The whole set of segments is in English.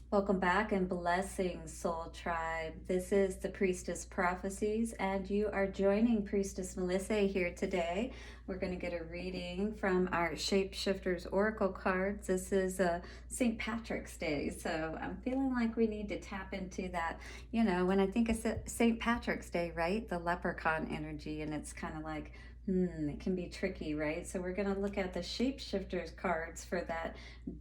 Welcome back and blessings, Soul Tribe. This is the Priestess Prophecies, and you are joining Priestess Melissae here today. We're going to get a reading from our ShapeShifters Oracle cards. This is St. Patrick's Day, so I'm feeling like we need to tap into that. You know, when I think of St. Patrick's Day, right? The leprechaun energy, and it's kind of like, it can be tricky, right? So we're going to look at the Shapeshifters cards for that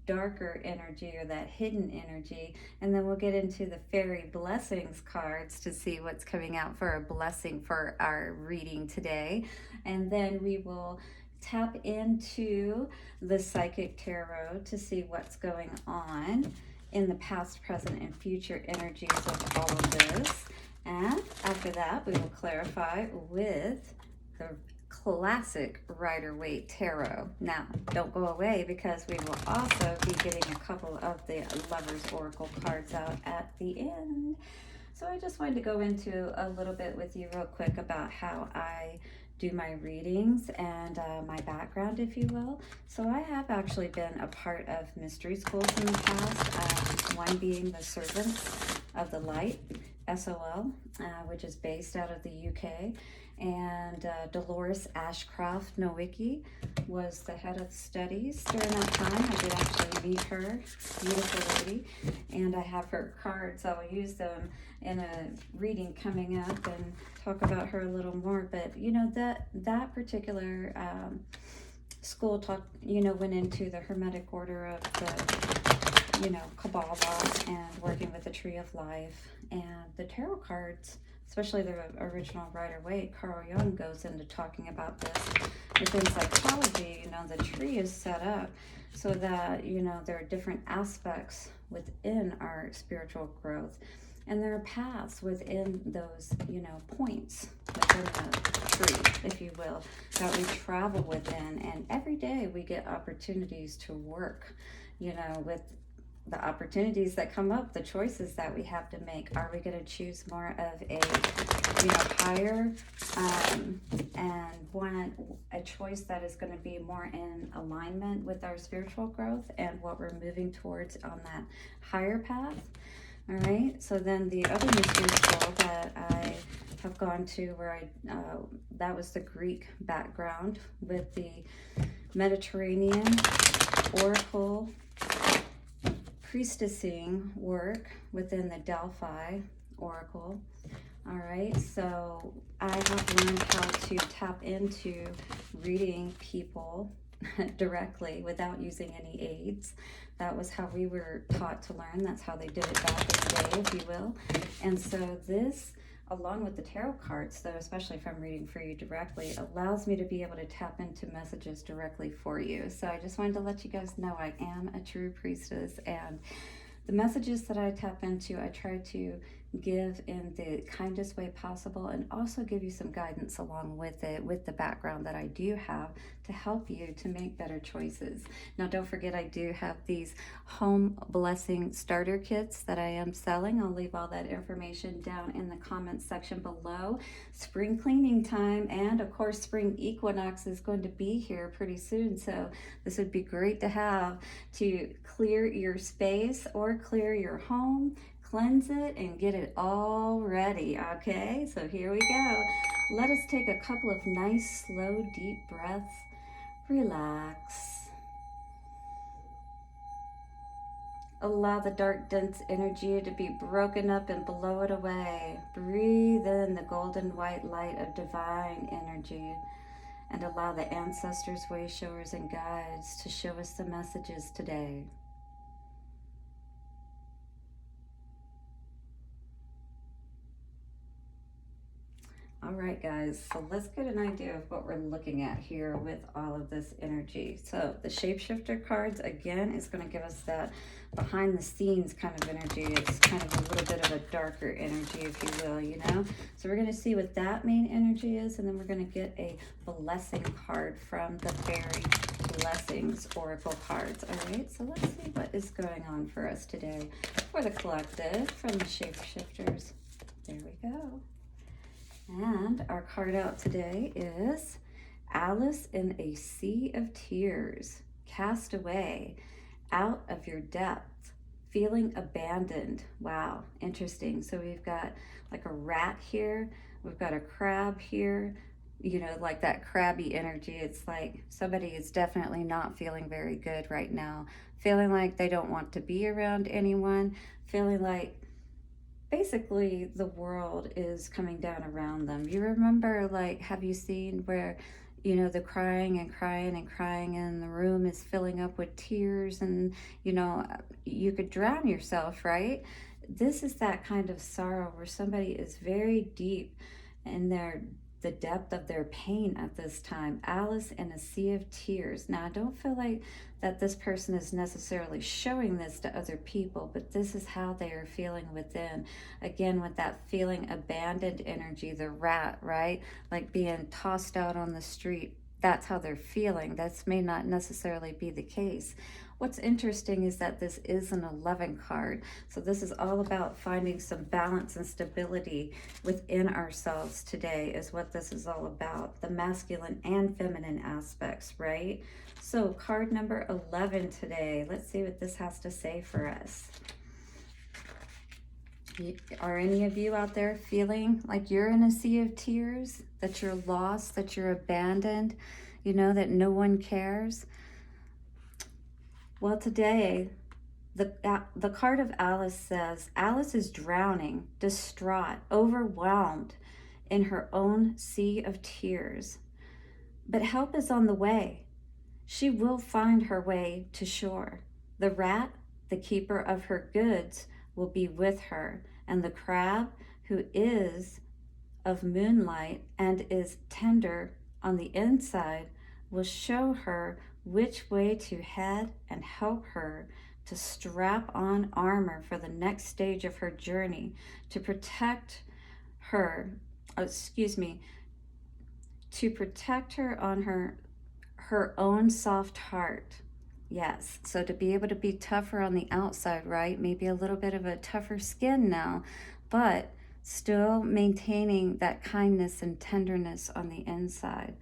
darker energy or that hidden energy, and then we'll get into the fairy blessings cards to see what's coming out for a blessing for our reading today. And then we will tap into the psychic tarot to see what's going on in the past, present, and future energies of all of this. And after that, we will clarify with the classic Rider-Waite Tarot. Now, don't go away because we will also be getting a couple of the Lovers Oracle cards out at the end. So I just wanted to go into a little bit with you real quick about how I do my readings and my background, if you will. So I have actually been a part of mystery schools in the past, one being the Servants of the Light, SOL, which is based out of the UK. And Dolores Ashcroft Nowicki was the head of studies during that time. I did actually meet her, beautiful lady, and I have her cards. I'll use them in a reading coming up and talk about her a little more. But you know, that particular school went into the Hermetic order of the Kabbalah and working with the Tree of Life and the tarot cards. Especially the original Rider-Waite, Carl Jung goes into talking about this within psychology. You know, the tree is set up so that, there are different aspects within our spiritual growth. And there are paths within those, points within the tree, if you will, that we travel within. And every day we get opportunities to work, with the opportunities that come up, the choices that we have to make. Are we going to choose more of a, higher and want a choice that is going to be more in alignment with our spiritual growth and what we're moving towards on that higher path? All right. So then the other mystery school that I have gone to, where that was the Greek background with the Mediterranean Oracle priestessing work within the Delphi Oracle. All right, so I have learned how to tap into reading people directly without using any aids. That was how we were taught to learn. That's how they did it back in the day, if you will. And so this, along with the tarot cards, though, especially if I'm reading for you directly, allows me to be able to tap into messages directly for you. So I just wanted to let you guys know I am a true priestess, and the messages that I tap into, I try to give in the kindest way possible, and also give you some guidance along with it, with the background that I do have, to help you to make better choices. Now, don't forget, I do have these home blessing starter kits that I am selling. I'll leave all that information down in the comments section below. Spring cleaning time, and of course, spring equinox is going to be here pretty soon. So this would be great to have to clear your space or clear your home, cleanse it, and get it all ready. Okay, so here we go. Let us take a couple of nice, slow, deep breaths. Relax. Allow the dark, dense energy to be broken up and blow it away. Breathe in the golden white light of divine energy, and allow the ancestors, way showers, and guides to show us the messages today. All right, guys, so let's get an idea of what we're looking at here with all of this energy. So the shapeshifter cards, again, is going to give us that behind the scenes kind of energy. It's kind of a little bit of a darker energy, if you will, So we're going to see what that main energy is, and then we're going to get a blessing card from the Fairy Blessings Oracle cards. All right, so let's see what is going on for us today for the collective from the shapeshifters. There we go. And our card out today is Alice in a Sea of Tears. Cast away out of your depth. feeling abandoned. Wow, interesting. So we've got like a rat here, we've got a crab here, you know, like that crabby energy. It's like somebody is definitely not feeling very good right now, feeling like they don't want to be around anyone, feeling like basically the world is coming down around them. You remember, like, have you seen where, you know, the crying and crying and crying and the room is filling up with tears, and, you know, you could drown yourself, right? This is that kind of sorrow where somebody is very deep in the depth of their pain at this time. Alice in a sea of tears. Now, I don't feel like that this person is necessarily showing this to other people, but this is how they are feeling within. Again, with that feeling abandoned energy, the rat, right? Like being tossed out on the street. That's how they're feeling. That may not necessarily be the case. What's interesting is that this is an 11 card. So this is all about finding some balance and stability within ourselves today is what this is all about. The masculine and feminine aspects, right? So card number 11 today. Let's see what this has to say for us. Are any of you out there feeling like you're in a sea of tears, that you're lost, that you're abandoned, you know, that no one cares? Well, today, the card of Alice says, Alice is drowning, distraught, overwhelmed in her own sea of tears. But help is on the way. She will find her way to shore. The rat, the keeper of her goods, will be with her, and the crab, who is of moonlight and is tender on the inside, will show her which way to head and help her to strap on armor for the next stage of her journey, to protect her, to protect her on her own soft heart. Yes, so to be able to be tougher on the outside, right? Maybe a little bit of a tougher skin now, but still maintaining that kindness and tenderness on the inside.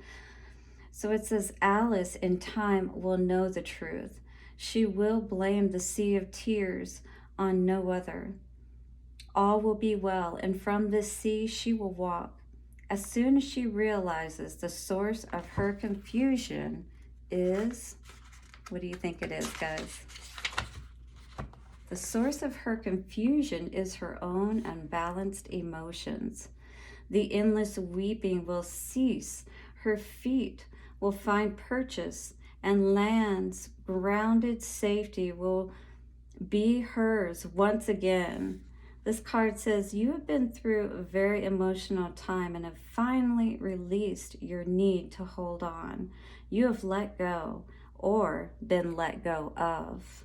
So it says, Alice in time will know the truth. She will blame the sea of tears on no other. All will be well, and from this sea she will walk. As soon as she realizes the source of her confusion is, what do you think it is, guys? The source of her confusion is her own unbalanced emotions. The endless weeping will cease. Her feet will find purchase, and land's grounded safety will be hers once again. This card says, you have been through a very emotional time and have finally released your need to hold on. You have let go or been let go of.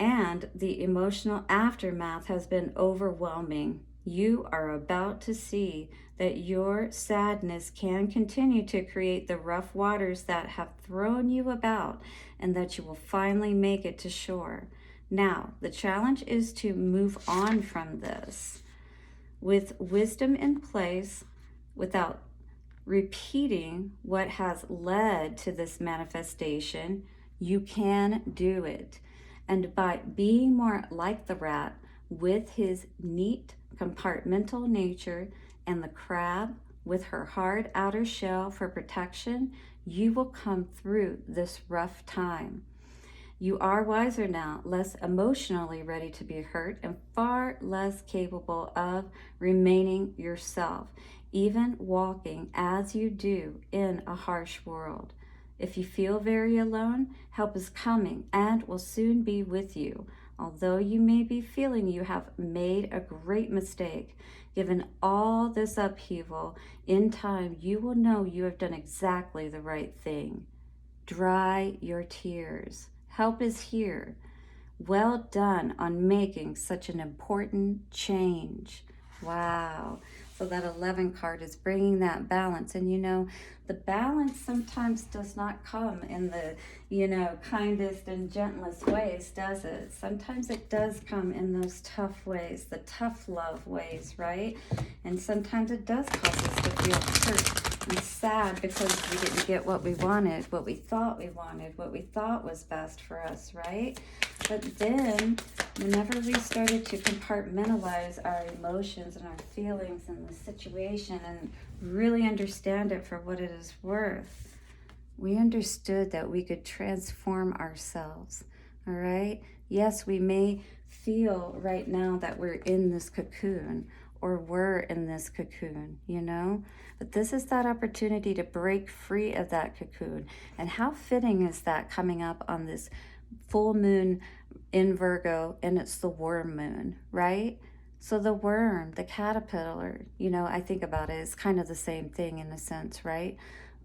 And the emotional aftermath has been overwhelming. You are about to see that your sadness can continue to create the rough waters that have thrown you about, and that you will finally make it to shore. Now, the challenge is to move on from this with wisdom in place, without repeating what has led to this manifestation. You can do it. And by being more like the rat, with his neat compartmental nature, and the crab with her hard outer shell for protection, you will come through this rough time. You are wiser now, less emotionally ready to be hurt, and far less capable of remaining yourself, even walking as you do in a harsh world. If you feel very alone, help is coming and will soon be with you. Although you may be feeling you have made a great mistake, given all this upheaval, in time you will know you have done exactly the right thing. Dry your tears. Help is here. Well done on making such an important change. Wow. So that 11 card is bringing that balance. And you know, the balance sometimes does not come in the, you know, kindest and gentlest ways, does it? Sometimes it does come in those tough ways, the tough love ways, right? And sometimes it does cause us to feel hurt and sad because we didn't get what we wanted, what we thought we wanted, what we thought was best for us, right? But then, whenever we started to compartmentalize our emotions and our feelings and the situation and really understand it for what it is worth, we understood that we could transform ourselves, all right? Yes, we may feel right now that we're in this cocoon, or we're in this cocoon, you know? But this is that opportunity to break free of that cocoon. And how fitting is that coming up on this full moon in Virgo, and it's the worm moon, right? So the worm, the caterpillar, you know, I think about it, it's kind of the same thing in a sense, right?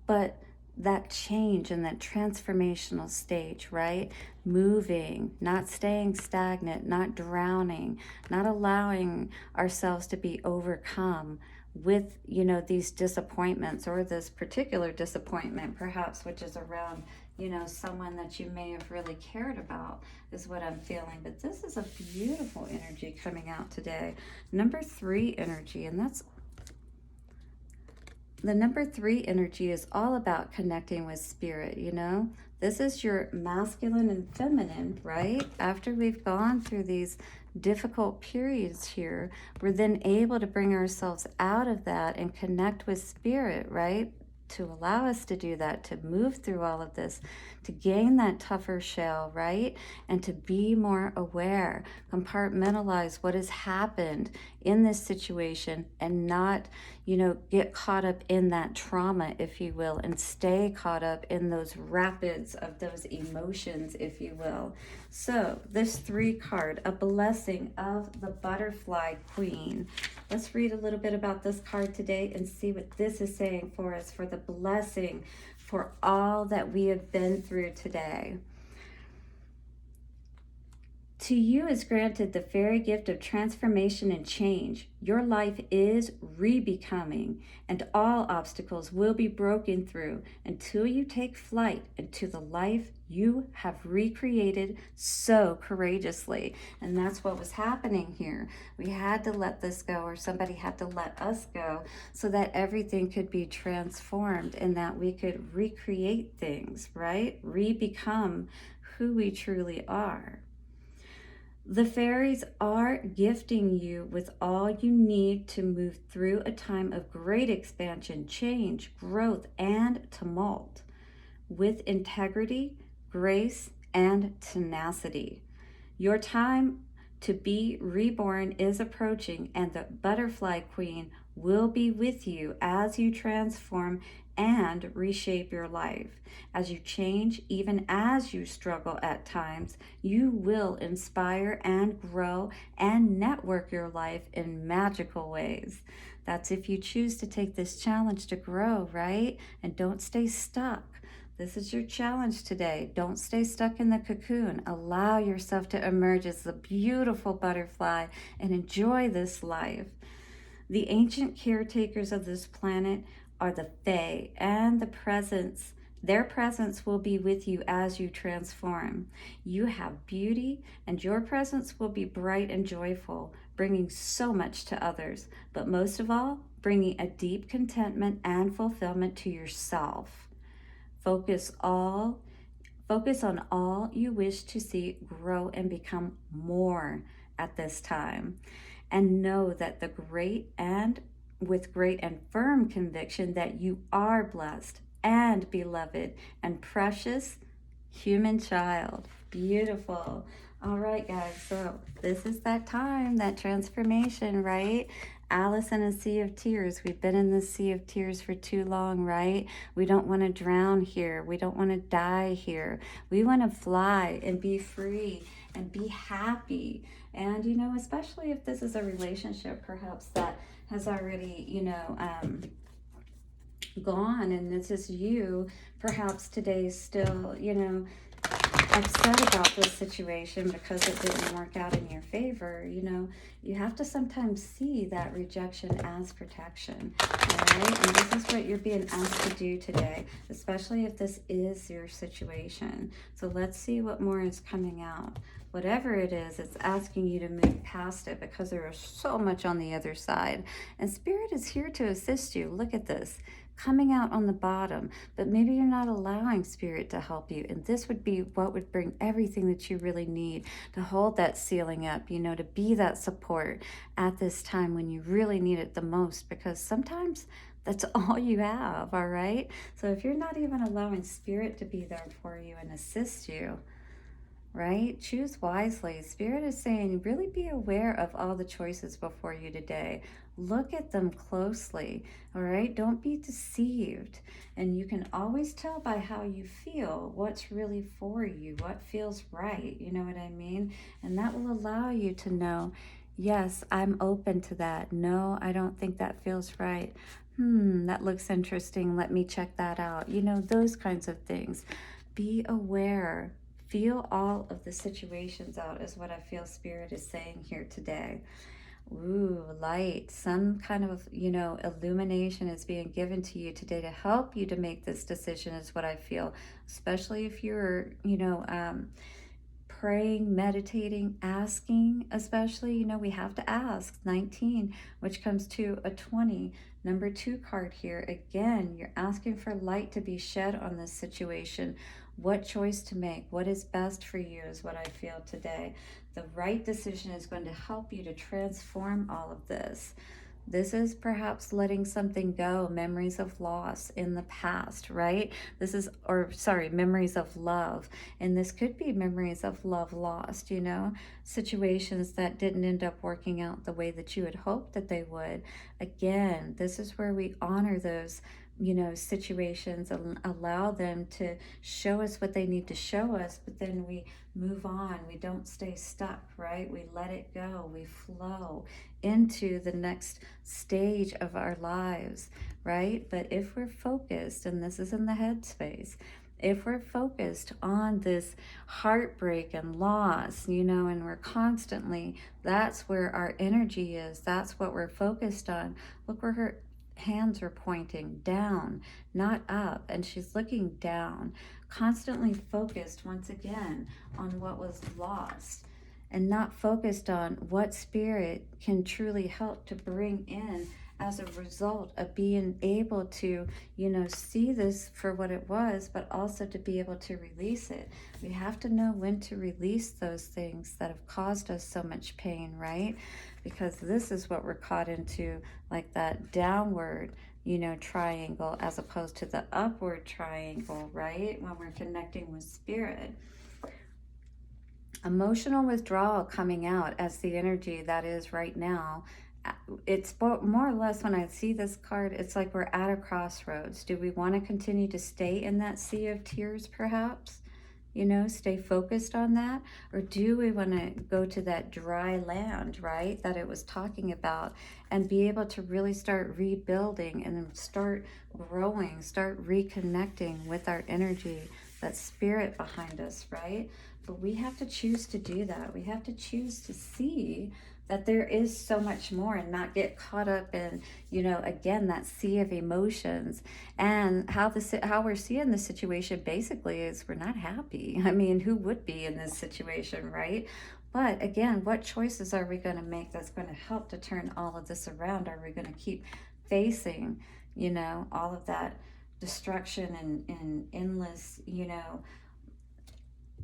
But that change and that transformational stage, right? Moving, not staying stagnant, not drowning, not allowing ourselves to be overcome with, you know, these disappointments, or this particular disappointment perhaps, which is around, you know, someone that you may have really cared about, is what I'm feeling. But this is a beautiful energy coming out today. Number 3 energy, and that's the number 3 energy is all about connecting with spirit, you know? This is your masculine and feminine, right? After we've gone through these difficult periods here, we're then able to bring ourselves out of that and connect with spirit, right? To allow us to do that, to move through all of this, to gain that tougher shell, right? And to be more aware, compartmentalize what has happened in this situation and not, you know, get caught up in that trauma, if you will, and stay caught up in those rapids of those emotions, if you will. So this 3 card, a blessing of the butterfly queen. Let's read a little bit about this card today and see what this is saying for us, for the blessing for all that we have been through today. To you is granted the fairy gift of transformation and change. Your life is re-becoming, and all obstacles will be broken through until you take flight into the life you have recreated so courageously. And that's what was happening here. We had to let this go, or somebody had to let us go, so that everything could be transformed and that we could recreate things, right? Re-become who we truly are. The fairies are gifting you with all you need to move through a time of great expansion, change, growth, and tumult with integrity, grace, and tenacity. Your time to be reborn is approaching, and the butterfly queen will be with you as you transform and reshape your life. As you change, even as you struggle at times, you will inspire and grow and network your life in magical ways. That's if you choose to take this challenge to grow, right? And don't stay stuck. This is your challenge today. Don't stay stuck in the cocoon. Allow yourself to emerge as the beautiful butterfly and enjoy this life. The ancient caretakers of this planet are the Fae, and their presence will be with you as you transform. You have beauty, and your presence will be bright and joyful, bringing so much to others, but most of all, bringing a deep contentment and fulfillment to yourself. Focus on all you wish to see grow and become more at this time. And know that with great and firm conviction that you are blessed and beloved and precious human child. Beautiful. All right, guys, so this is that time, that transformation, right? Alice in a Sea of Tears. We've been in this sea of tears for too long, right? We don't want to drown here. We don't want to die here. We want to fly and be free and be happy. And, you know, especially if this is a relationship perhaps that has already, you know, gone, and this is you perhaps today still, you know, upset about this situation because it didn't work out in your favor. You know, you have to sometimes see that rejection as protection, all right? And this is what you're being asked to do today, especially if this is your situation. So let's see what more is coming out. Whatever it is, it's asking you to move past it because there is so much on the other side. And Spirit is here to assist you. Look at this. coming out on the bottom, but maybe you're not allowing Spirit to help you. And this would be what would bring everything that you really need to hold that ceiling up, to be that support at this time when you really need it the most, because sometimes that's all you have, all right? So if you're not even allowing Spirit to be there for you and assist you, right? Choose wisely. Spirit is saying, really be aware of all the choices before you today. Look at them closely, all right? Don't be deceived. And you can always tell by how you feel what's really for you, what feels right. You know what I mean? And that will allow you to know, yes, I'm open to that. No, I don't think that feels right. That looks interesting. Let me check that out. Those kinds of things. Be aware. Feel all of the situations out is what I feel Spirit is saying here today. Ooh, light. Some kind of, illumination is being given to you today to help you to make this decision is what I feel. Especially if you're, praying, meditating, asking, especially, we have to ask. 19, which comes to a 20. Number 2 card here. Again, you're asking for light to be shed on this situation. What choice to make? What is best for you is what I feel today. The right decision is going to help you to transform all of this. This is perhaps letting something go, memories of loss in the past, right? Memories of love. And this could be memories of love lost, situations that didn't end up working out the way that you had hoped that they would. Again, this is where we honor those situations and allow them to show us what they need to show us, but then we move on. We don't stay stuck, right? We let it go. We flow into the next stage of our lives, right? But if we're focused, and this is in the headspace, if we're focused on this heartbreak and loss, and we're constantly, that's where our energy is. That's what we're focused on. Look where her hands are pointing down, not up, and she's looking down, constantly focused once again on what was lost and not focused on what Spirit can truly help to bring in as a result of being able to, see this for what it was, but also to be able to release it. We have to know when to release those things that have caused us so much pain, right? Because this is what we're caught into, like that downward, triangle as opposed to the upward triangle, right? When we're connecting with Spirit. Emotional withdrawal coming out as the energy that is right now. It's more or less, when I see this card, it's like we're at a crossroads. Do we want to continue to stay in that sea of tears, perhaps? Stay focused on that? Or do we want to go to that dry land, right, that it was talking about, and be able to really start rebuilding and then start growing, start reconnecting with our energy, that Spirit behind us, right? But we have to choose to do that. We have to choose to see that there is so much more and not get caught up in, again, that sea of emotions. And how we're seeing the situation basically is we're not happy. I mean, who would be in this situation, right? But again, what choices are we going to make that's going to help to turn all of this around? Are we going to keep facing, all of that destruction and endless,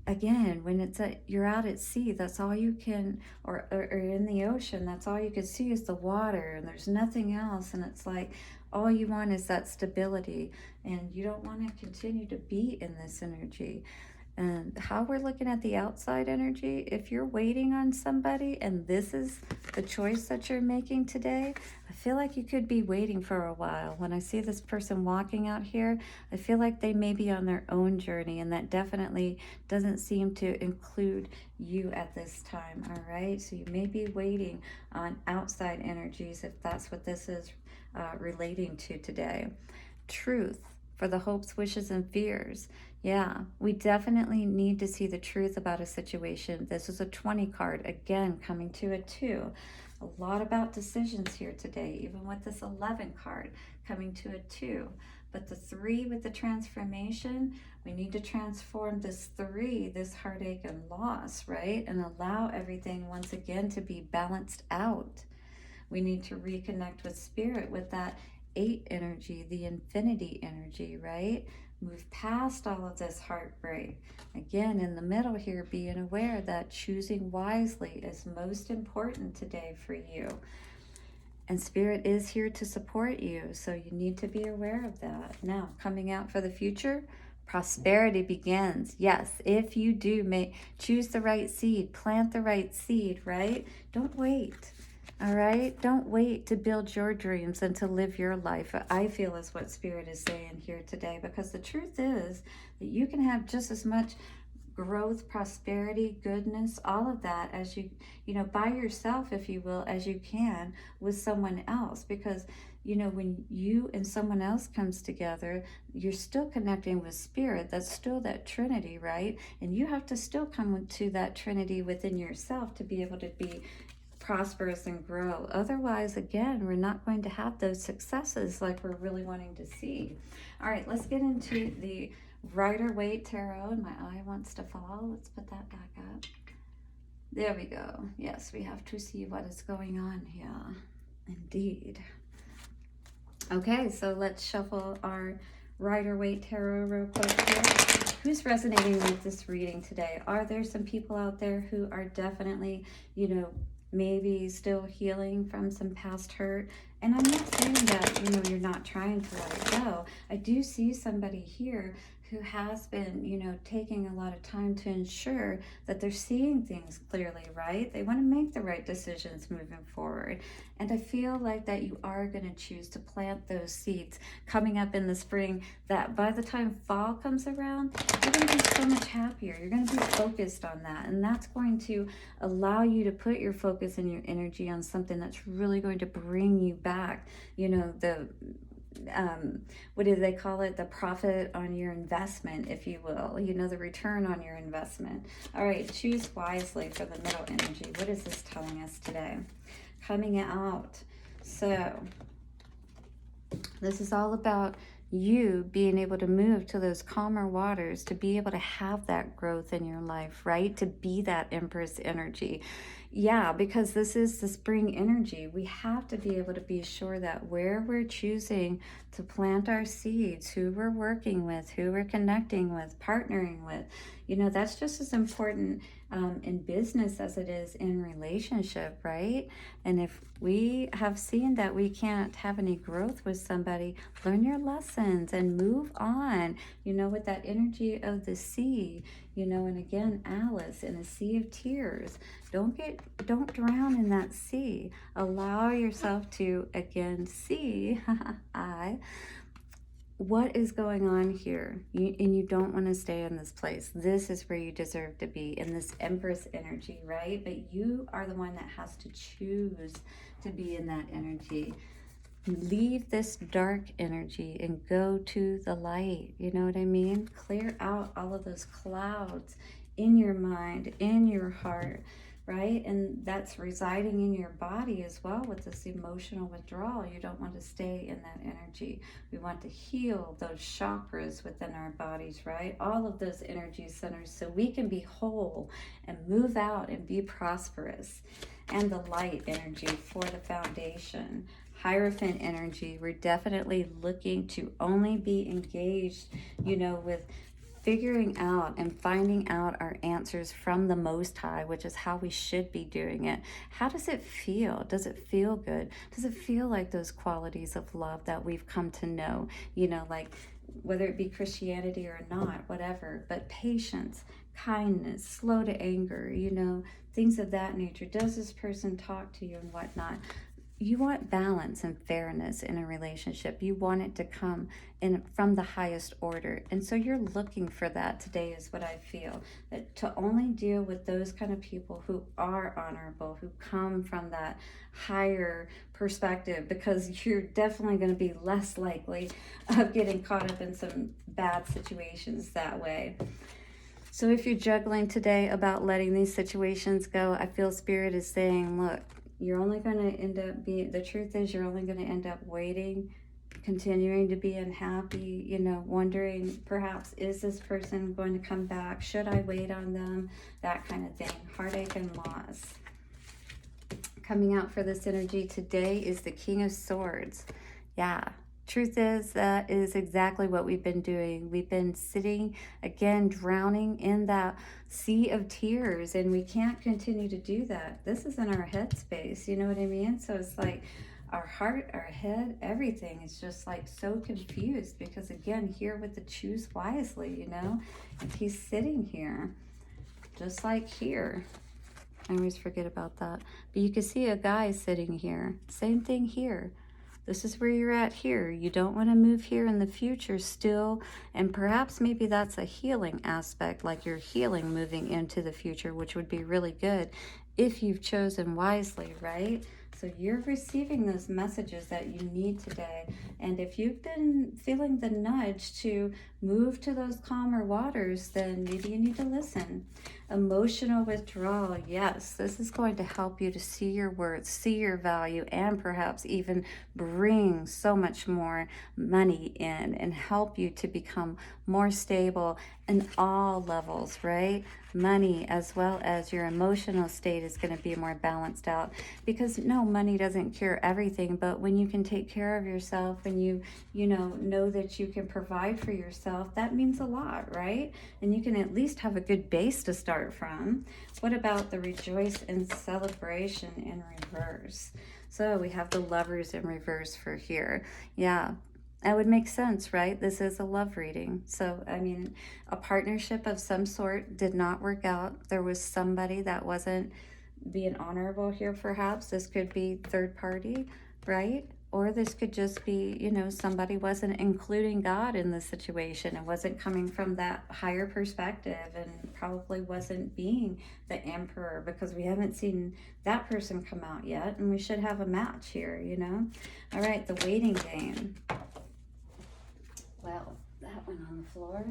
again, when you're out at sea, that's all you can, or in the ocean, that's all you can see is the water, and there's nothing else, and it's like all you want is that stability, and you don't want to continue to be in this energy. And how we're looking at the outside energy, if you're waiting on somebody and this is the choice that you're making today, I feel like you could be waiting for a while. When I see this person walking out here, I feel like they may be on their own journey, and that definitely doesn't seem to include you at this time, all right? So you may be waiting on outside energies if that's what this is relating to today. Truth for the hopes, wishes, and fears. Yeah, we definitely need to see the truth about a situation. This is a 20 card, again, coming to a 2. A lot about decisions here today, even with this 11 card coming to a 2. But the 3 with the transformation, we need to transform this 3, this heartache and loss, right? And allow everything once again to be balanced out. We need to reconnect with Spirit with that 8 energy, the infinity energy, right? Move past all of this heartbreak. Again, in the middle here, being aware that choosing wisely is most important today for you. And Spirit is here to support you, so you need to be aware of that. Now, coming out for the future, prosperity begins. Yes, if you do choose the right seed, plant the right seed, right? Don't wait. All right? Don't wait to build your dreams and to live your life. I feel is what Spirit is saying here today, because the truth is that you can have just as much growth, prosperity, goodness, all of that as you know, by yourself, if you will, as you can with someone else. Because, you know, when you and someone else comes together, you're still connecting with Spirit. That's still that Trinity, right? And you have to still come to that Trinity within yourself to be able to be prosperous and grow. Otherwise, again, we're not going to have those successes like we're really wanting to see. All right, let's get into the Rider-Waite Tarot, and my eye wants to fall. Let's put that back up. There we go. Yes, we have to see what is going on here. Indeed. Okay, so let's shuffle our Rider-Waite Tarot real quick here. Who's resonating with this reading today? Are there some people out there who are definitely, you know, maybe still healing from some past hurt? And I'm not saying that, you know, you're not trying to let it go. I do see somebody here who has been, you know, taking a lot of time to ensure that they're seeing things clearly, right? They want to make the right decisions moving forward. And I feel like that you are going to choose to plant those seeds coming up in the spring, that by the time fall comes around, you're going to be so much happier. You're going to be focused on that. And that's going to allow you to put your focus and your energy on something that's really going to bring you back, you know, the what do they call it? The profit on your investment, if you will, you know, the return on your investment. All right, choose wisely for the middle energy. What is this telling us today? Coming out. So this is all about you being able to move to those calmer waters, to be able to have that growth in your life, right? To be that Empress energy. Yeah, because this is the spring energy. We have to be able to be sure that where we're choosing to plant our seeds, who we're working with, who we're connecting with, partnering with, you know, that's just as important in business as it is in relationship, right? And if we have seen that we can't have any growth with somebody, learn your lessons and move on, you know, with that energy of the sea, you know. And again, Alice, in a sea of tears, don't drown in that sea. Allow yourself to, again, see what is going on here. And you don't want to stay in this place. This is where you deserve to be, in this Empress energy, right? But you are the one that has to choose to be in that energy. Leave this dark energy and go to the light. You know what I mean? Clear out all of those clouds in your mind, in your heart, right? And that's residing in your body as well with this emotional withdrawal. You don't want to stay in that energy. We want to heal those chakras within our bodies, right? All of those energy centers, so we can be whole and move out and be prosperous. And the light energy for the foundation. Hierophant energy, we're definitely looking to only be engaged, you know, with figuring out and finding out our answers from the Most High, which is how we should be doing it. How does it feel? Does it feel good? Does it feel like those qualities of love that we've come to know, you know, like whether it be Christianity or not, whatever, but patience, kindness, slow to anger, you know, things of that nature. Does this person talk to you and whatnot? You want balance and fairness in a relationship. You want it to come in from the highest order. And so you're looking for that today, is what I feel. That to only deal with those kind of people who are honorable, who come from that higher perspective, because you're definitely going to be less likely of getting caught up in some bad situations that way. So if you're juggling today about letting these situations go, I feel Spirit is saying, look, you're only going to end up being, the truth is you're only going to end up waiting, continuing to be unhappy, you know, wondering perhaps, is this person going to come back? Should I wait on them? That kind of thing. Heartache and loss. Coming out for this energy today is the King of Swords. Yeah, Truth is, that is exactly what we've been doing. We've been sitting, again, drowning in that sea of tears, and we can't continue to do that. This is in our head space, you know what I mean? So it's like our heart, our head, everything is just like so confused because, again, here with the choose wisely, you know, and he's sitting here, just like here. I always forget about that. But you can see a guy sitting here. Same thing here. This is where you're at here. You don't want to move here in the future still. And perhaps maybe that's a healing aspect, like you're healing moving into the future, which would be really good if you've chosen wisely, right? So you're receiving those messages that you need today. And if you've been feeling the nudge to move to those calmer waters, then maybe you need to listen. Emotional withdrawal, yes, this is going to help you to see your worth, see your value, and perhaps even bring so much more money in and help you to become more stable in all levels, right? Money as well as your emotional state is going to be more balanced out, because no, money doesn't cure everything, but when you can take care of yourself and you know that you can provide for yourself, that means a lot, right? And you can at least have a good base to start from. What about the rejoice and celebration in reverse? So we have the lovers in reverse for here. Yeah, that would make sense, right? This is a love reading. So, I mean, a partnership of some sort did not work out. There was somebody that wasn't being honorable here, perhaps. This could be third party, right? Or this could just be, you know, somebody wasn't including God in the situation and wasn't coming from that higher perspective and probably wasn't being the emperor, because we haven't seen that person come out yet, and we should have a match here, you know? All right, the waiting game. Well, that went on the floor.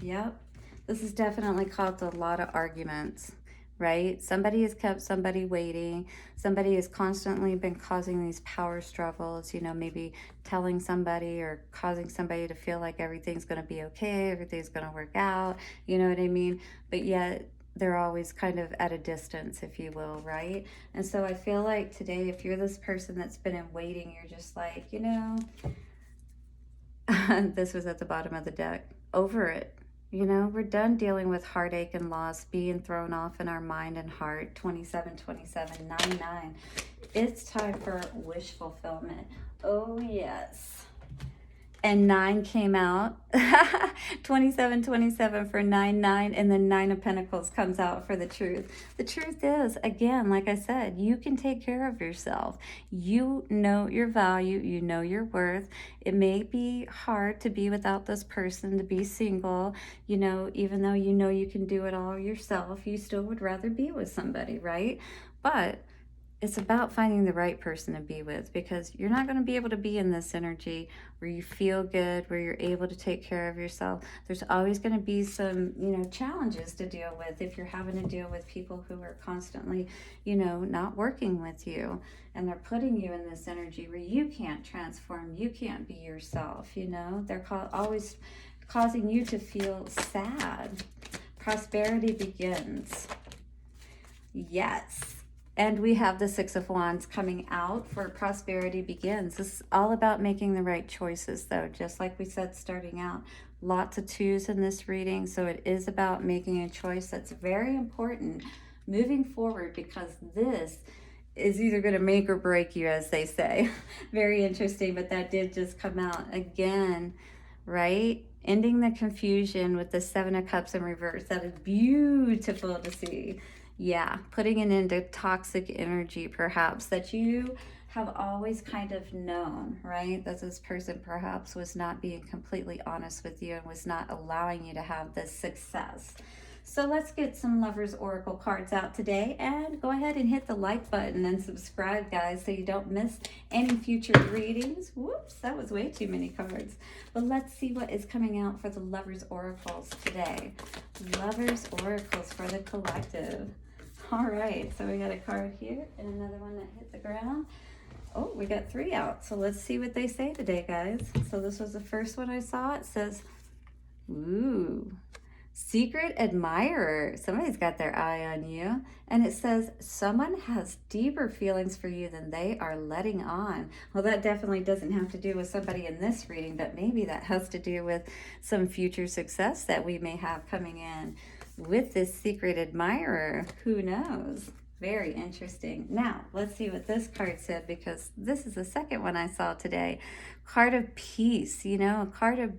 Yep. This has definitely caused a lot of arguments, right? Somebody has kept somebody waiting. Somebody has constantly been causing these power struggles, you know, maybe telling somebody or causing somebody to feel like everything's going to be okay, everything's going to work out, you know what I mean? But yet they're always kind of at a distance, if you will, right? And so I feel like today, if you're this person that's been in waiting, you're just like, you know, this was at the bottom of the deck. Over it. You know, we're done dealing with heartache and loss being thrown off in our mind and heart. 2727, 99. It's time for wish fulfillment. Oh, yes. And 9 came out. 2727 for 99, and then 9 of Pentacles comes out for the truth. The truth is, again, like I said, you can take care of yourself. You know your value, you know your worth. It may be hard to be without this person, to be single, you know, even though you know you can do it all yourself, you still would rather be with somebody, right? But it's about finding the right person to be with, because you're not going to be able to be in this energy where you feel good, where you're able to take care of yourself. There's always going to be some, you know, challenges to deal with if you're having to deal with people who are constantly, you know, not working with you, and they're putting you in this energy where you can't transform, you can't be yourself, you know. They're always causing you to feel sad. Prosperity begins. Yes. And we have the 6 of Wands coming out for prosperity begins. This is all about making the right choices, though, just like we said starting out. Lots of 2s in this reading, so it is about making a choice that's very important moving forward, because this is either going to make or break you, as they say. Very interesting, but that did just come out again, right? Ending the confusion with the 7 of Cups in reverse. That is beautiful to see. Yeah, putting it into toxic energy, perhaps, that you have always kind of known, right? That this person perhaps was not being completely honest with you and was not allowing you to have this success. So let's get some Lovers Oracle cards out today, and go ahead and hit the like button and subscribe, guys, so you don't miss any future readings. Whoops, that was way too many cards. But let's see what is coming out for the Lovers Oracles today. Lovers Oracles for the collective. All right, so we got a card here and another one that hit the ground. Oh, we got 3 out. So let's see what they say today, guys. So this was the first one I saw. It says, ooh, Secret admirer. Somebody's got their eye on you. And it says, someone has deeper feelings for you than they are letting on. Well, that definitely doesn't have to do with somebody in this reading, but maybe that has to do with some future success that we may have coming in with this secret admirer. Who knows? Very interesting. Now, let's see what this card said, because this is the second one I saw today. Card of peace, you know, a card of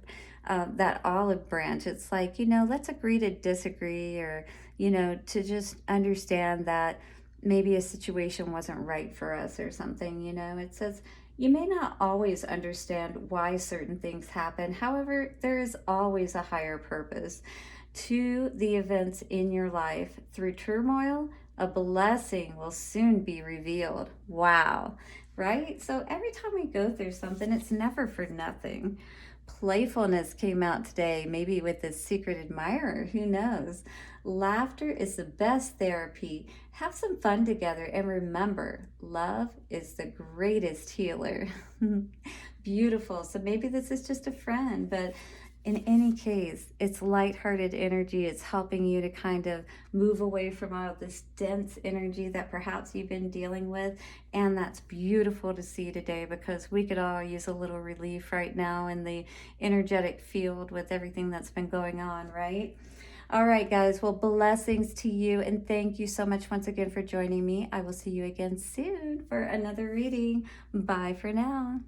that olive branch. It's like, you know, let's agree to disagree, or, you know, to just understand that maybe a situation wasn't right for us or something, you know. It says, you may not always understand why certain things happen. However, there is always a higher purpose to the events in your life. Through turmoil, a blessing will soon be revealed. Wow, right? So every time we go through something, it's never for nothing. Playfulness came out today, maybe with this secret admirer, who knows? Laughter is the best therapy. Have some fun together, and remember, love is the greatest healer. Beautiful. So maybe this is just a friend, but in any case, it's lighthearted energy. It's helping you to kind of move away from all this dense energy that perhaps you've been dealing with. And that's beautiful to see today, because we could all use a little relief right now in the energetic field with everything that's been going on, right? All right, guys. Well, blessings to you. And thank you so much once again for joining me. I will see you again soon for another reading. Bye for now.